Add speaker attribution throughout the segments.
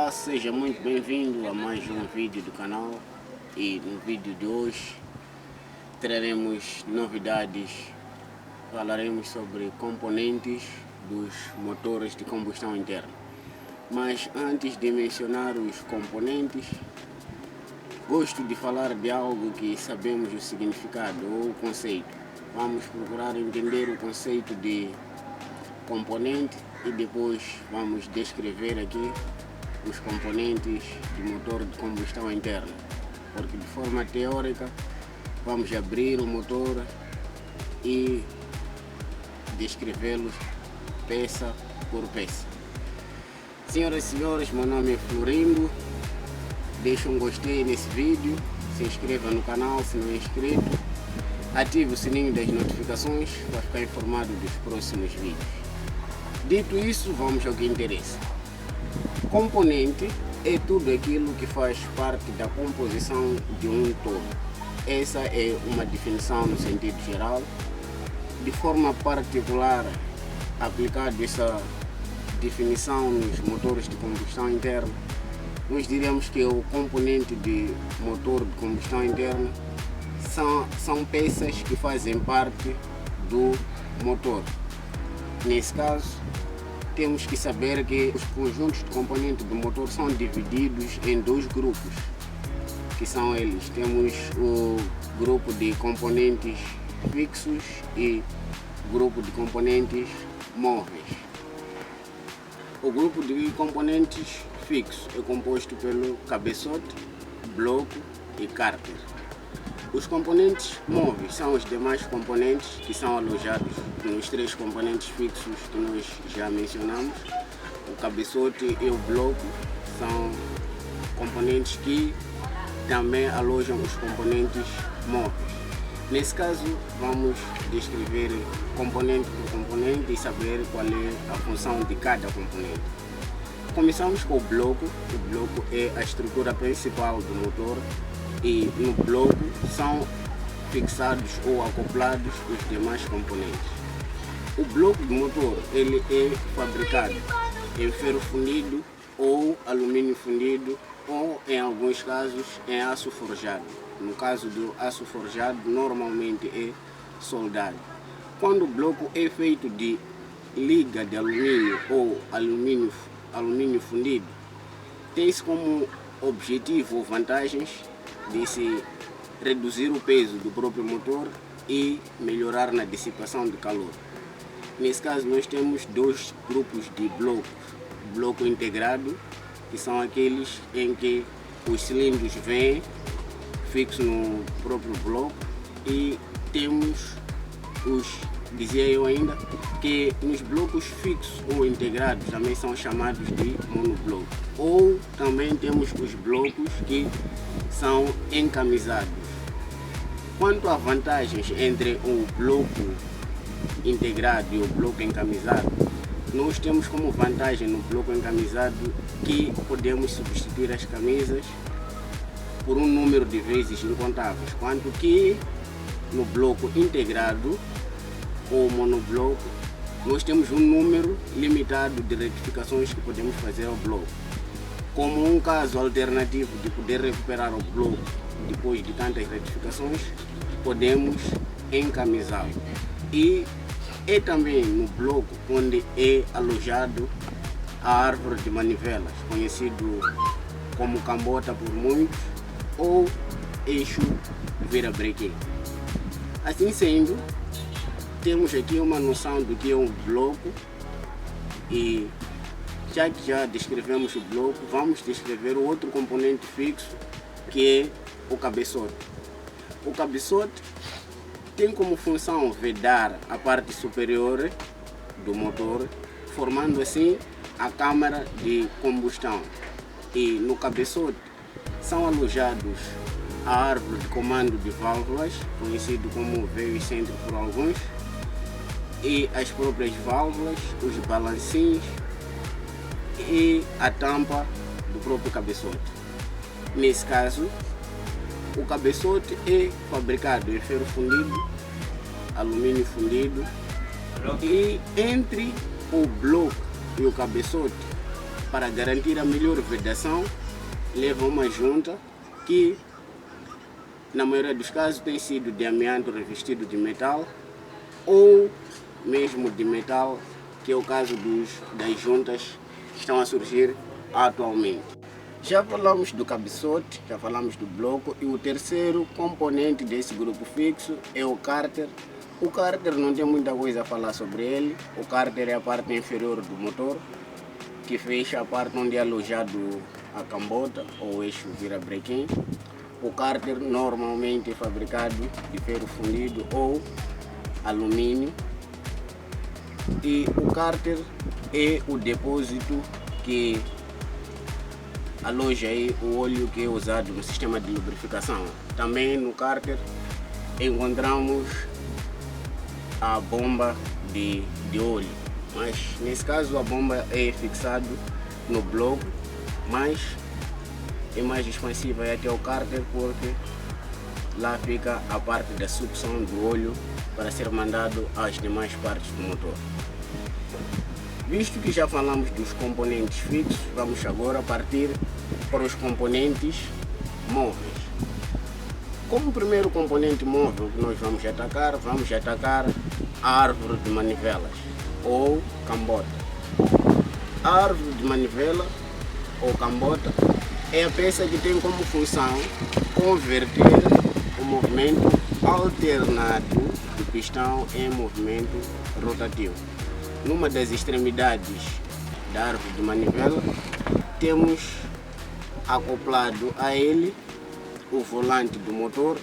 Speaker 1: Olá, seja muito bem-vindo a mais um vídeo do canal. E no vídeo de hoje traremos novidades, falaremos sobre componentes dos motores de combustão interna. Mas antes de mencionar os componentes, gosto de falar de algo que sabemos o significado ou o conceito. Vamos procurar entender o conceito de componente e depois vamos descrever aqui os componentes de motor de combustão interna, porque de forma teórica vamos abrir o motor e descrevê-los peça por peça. Senhoras e senhores, meu nome é Florindo. Deixe um gostei nesse vídeo, se inscreva no canal se não é inscrito, ative o sininho das notificações para ficar informado dos próximos vídeos. Dito isso, vamos ao que interessa. Componente é tudo aquilo que faz parte da composição de um todo. Essa é uma definição no sentido geral. De forma particular, aplicado essa definição nos motores de combustão interna, nós diríamos que o componente de motor de combustão interna são peças que fazem parte do motor. Nesse caso, temos que saber que os conjuntos de componentes do motor são divididos em dois grupos, que são eles. Temos o grupo de componentes fixos e grupo de componentes móveis. O grupo de componentes fixos é composto pelo cabeçote, bloco e cárter. Os componentes móveis são os demais componentes que são alojados nos três componentes fixos que nós já mencionamos. O cabeçote e o bloco são componentes que também alojam os componentes móveis. Nesse caso, vamos descrever componente por componente e saber qual é a função de cada componente. Começamos com o bloco. O bloco é a estrutura principal do motor e no bloco são fixados ou acoplados os demais componentes. O bloco do motor ele é fabricado em ferro fundido ou alumínio fundido ou, em alguns casos, em aço forjado. No caso do aço forjado, normalmente é soldado. Quando o bloco é feito de liga de alumínio ou alumínio fundido, tem-se como objetivo ou vantagens de se reduzir o peso do próprio motor e melhorar na dissipação de calor. Nesse caso, nós temos dois grupos de blocos. Bloco integrado, que são aqueles em que os cilindros vêm fixos no próprio bloco, e temos dizia eu ainda, que nos blocos fixos ou integrados também são chamados de monobloco. Ou também temos os blocos que são encamisados. Quanto a vantagens entre o bloco integrado e o bloco encamisado, nós temos como vantagem no bloco encamisado que podemos substituir as camisas por um número de vezes incontáveis, quanto que no bloco integrado ou monobloco nós temos um número limitado de retificações que podemos fazer ao bloco. Como um caso alternativo de poder recuperar o bloco depois de tantas retificações, podemos encamisá-lo. E é também no bloco onde é alojado a árvore de manivelas, conhecido como cambota por muitos, ou eixo virabrequim. Assim sendo, temos aqui uma noção do que é um bloco, e já que já descrevemos o bloco, vamos descrever o outro componente fixo, que é o cabeçote. O cabeçote tem como função vedar a parte superior do motor, formando assim a câmara de combustão. E no cabeçote são alojados a árvore de comando de válvulas, conhecido como veio excêntrico por alguns, e as próprias válvulas, os balancinhos e a tampa do próprio cabeçote. Nesse caso, o cabeçote é fabricado em ferro fundido, alumínio fundido, e entre o bloco e o cabeçote para garantir a melhor vedação, leva uma junta que, na maioria dos casos, tem sido de amianto revestido de metal ou mesmo de metal, que é o caso das juntas que estão a surgir atualmente. Já falamos do cabeçote, já falamos do bloco, e o terceiro componente desse grupo fixo é o cárter. O cárter não tem muita coisa a falar sobre ele. O cárter é a parte inferior do motor, que fecha a parte onde é alojado a cambota ou eixo virabrequim. O cárter normalmente é fabricado de ferro fundido ou alumínio. E o cárter é o depósito que aloja aí o óleo que é usado no sistema de lubrificação. Também no cárter encontramos a bomba de óleo, mas nesse caso a bomba é fixada no bloco, mas é mais expansiva até o cárter, porque lá fica a parte da sucção do óleo para ser mandado às demais partes do motor. Visto que já falamos dos componentes fixos, vamos agora partir para os componentes móveis. Como primeiro componente móvel que nós vamos atacar a árvore de manivelas ou cambota. A árvore de manivela ou cambota é a peça que tem como função converter o movimento alternado do pistão em movimento rotativo. Numa das extremidades da árvore de manivela temos acoplado a ele o volante do motor,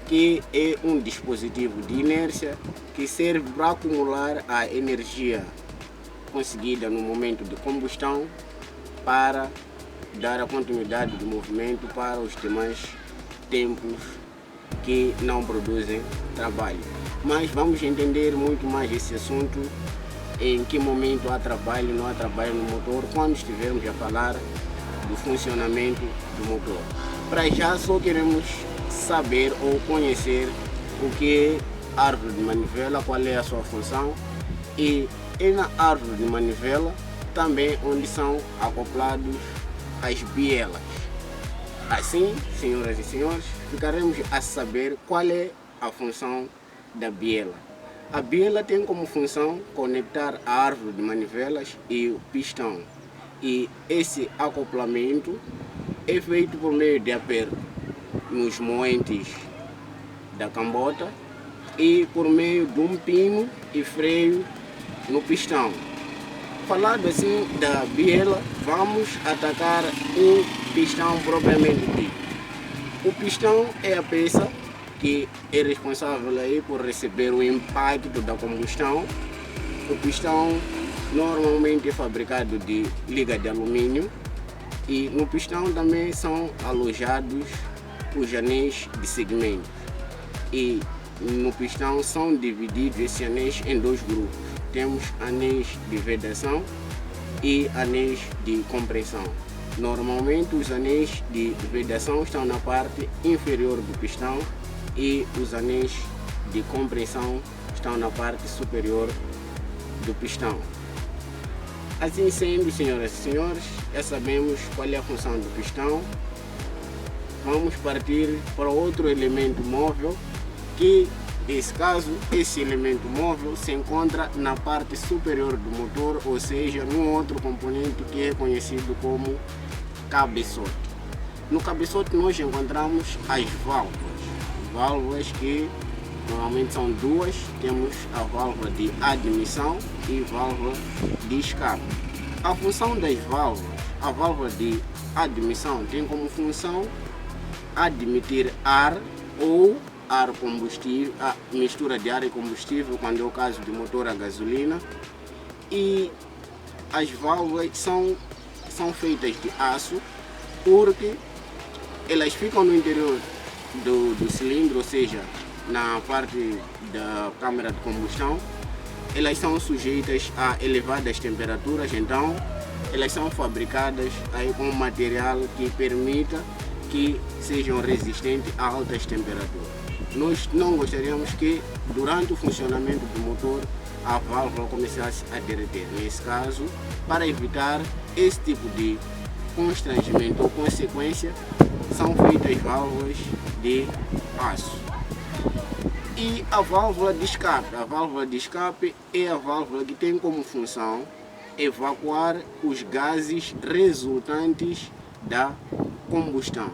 Speaker 1: que é um dispositivo de inércia que serve para acumular a energia conseguida no momento de combustão para dar a continuidade do movimento para os demais tempos que não produzem trabalho. Mas vamos entender muito mais esse assunto em que momento há trabalho e não há trabalho no motor, quando estivermos a falar do funcionamento do motor. Para já só queremos saber ou conhecer o que é árvore de manivela, qual é a sua função, e na árvore de manivela também onde são acoplados as bielas. Assim, senhoras e senhores, ficaremos a saber qual é a função da biela. A biela tem como função conectar a árvore de manivelas e o pistão, e esse acoplamento é feito por meio de aperto nos moentes da cambota e por meio de um pino e freio no pistão. Falando assim da biela, vamos atacar o pistão propriamente dito. O pistão é a peça que é responsável aí por receber o impacto da combustão. O pistão normalmente é fabricado de liga de alumínio, e no pistão também são alojados os anéis de segmento, e no pistão são divididos esses anéis em dois grupos. Temos anéis de vedação e anéis de compressão. Normalmente os anéis de vedação estão na parte inferior do pistão e os anéis de compressão estão na parte superior do pistão. Assim sendo, senhoras e senhores, já sabemos qual é a função do pistão. Vamos partir para outro elemento móvel, que nesse caso, esse elemento móvel se encontra na parte superior do motor, ou seja, num outro componente que é conhecido como cabeçote. No cabeçote nós encontramos as válvulas que normalmente são duas. Temos a válvula de admissão e válvula de escape. A função das válvulas, a válvula de admissão tem como função admitir ar ou ar combustível, a mistura de ar e combustível, quando é o caso de motor a gasolina. E as válvulas são feitas de aço, porque elas ficam no interior do cilindro, ou seja, na parte da câmara de combustão. Elas são sujeitas a elevadas temperaturas, então elas são fabricadas aí com um material que permita que sejam resistentes a altas temperaturas. Nós não gostaríamos que durante o funcionamento do motor a válvula começasse a derreter. Nesse caso, para evitar esse tipo de constrangimento ou consequência, são feitas válvulas de aço. E a válvula de escape. A válvula de escape é a válvula que tem como função evacuar os gases resultantes da combustão.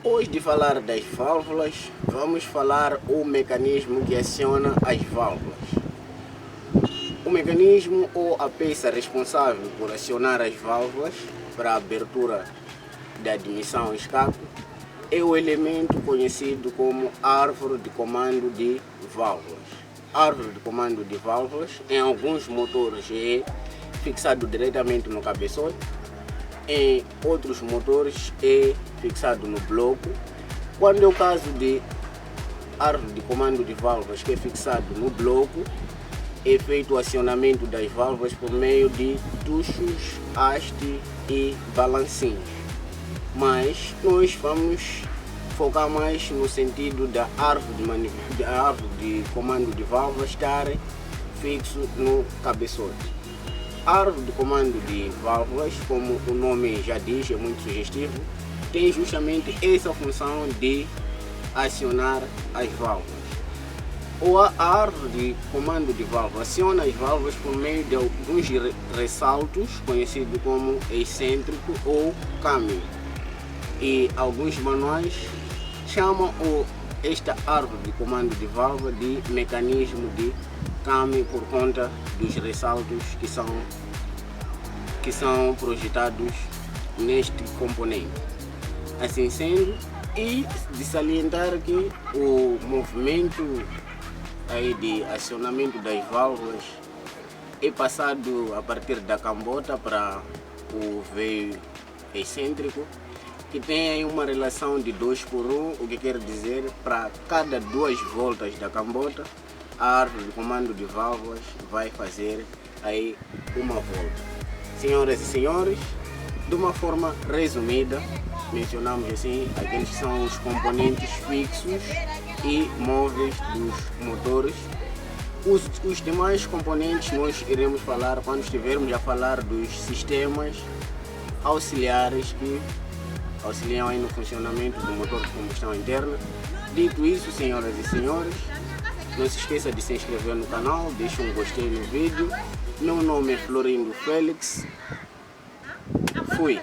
Speaker 1: Depois de falar das válvulas, vamos falar o mecanismo que aciona as válvulas. O mecanismo ou a peça responsável por acionar as válvulas para a abertura da admissão e escape é o elemento conhecido como árvore de comando de válvulas. A árvore de comando de válvulas em alguns motores é fixado diretamente no cabeçote, em outros motores é fixado no bloco. Quando é o caso de árvore de comando de válvulas que é fixado no bloco, é feito o acionamento das válvulas por meio de tuchos, haste e balancinhos. Mas nós vamos focar mais no sentido da árvore de comando de válvulas estar fixo no cabeçote. A árvore de comando de válvulas, como o nome já diz, é muito sugestivo, tem justamente essa função de acionar as válvulas. A árvore de comando de válvulas aciona as válvulas por meio de alguns ressaltos, conhecidos como excêntrico ou câmbio. E alguns manuais chamam esta árvore de comando de válvula de mecanismo de câmbio por conta dos ressaltos que são projetados neste componente. Assim sendo, e de salientar que o movimento aí de acionamento das válvulas é passado a partir da cambota para o veio excêntrico, que tem aí uma relação de 2:1, o que quer dizer para cada 2 voltas da cambota, a árvore de comando de válvulas vai fazer aí uma volta. Senhoras e senhores, de uma forma resumida, mencionamos assim aqueles que são os componentes fixos e móveis dos motores. Os demais componentes nós iremos falar quando estivermos a falar dos sistemas auxiliares que auxiliam aí no funcionamento do motor de combustão interna. Dito isso, senhoras e senhores, não se esqueça de se inscrever no canal, deixe um gostei no vídeo. Meu nome é Florindo Félix. Fui!